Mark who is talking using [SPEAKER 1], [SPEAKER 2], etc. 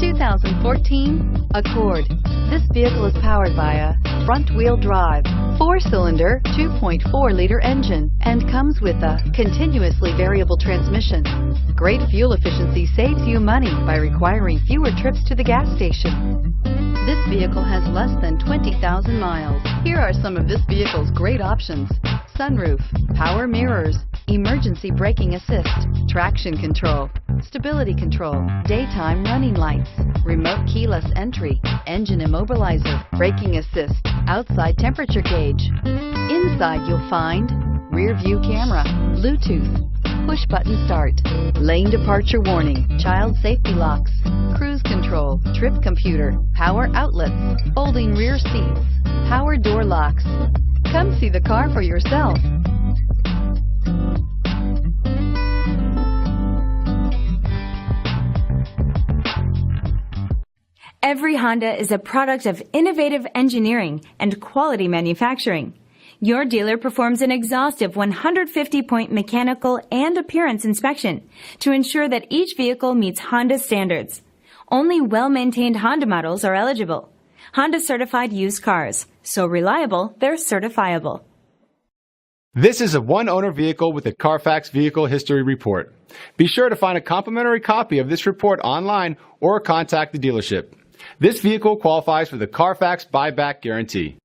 [SPEAKER 1] 2014 Accord. This vehicle is powered by a front-wheel drive, 4-cylinder, 2.4-liter engine, and comes with a continuously variable transmission. Great fuel efficiency saves you money by requiring fewer trips to the gas station. This vehicle has less than 20,000 miles. Here are some of this vehicle's great options: sunroof, power mirrors, emergency braking assist, traction control, stability control, daytime running lights, remote keyless entry, engine immobilizer, braking assist, outside temperature gauge. Inside you'll find rear view camera, Bluetooth, push button start, lane departure warning, child safety locks, cruise control, trip computer, power outlets, folding rear seats, power door locks. Come see the car for yourself.
[SPEAKER 2] Every Honda is a product of innovative engineering and quality manufacturing. Your dealer performs an exhaustive 150-point mechanical and appearance inspection to ensure that each vehicle meets Honda standards. Only well-maintained Honda models are eligible. Honda certified used cars, so reliable they're certifiable.
[SPEAKER 3] This is a one-owner vehicle with a CARFAX Vehicle History Report. Be sure to find a complimentary copy of this report online or contact the dealership. This vehicle qualifies for the CARFAX Buyback Guarantee.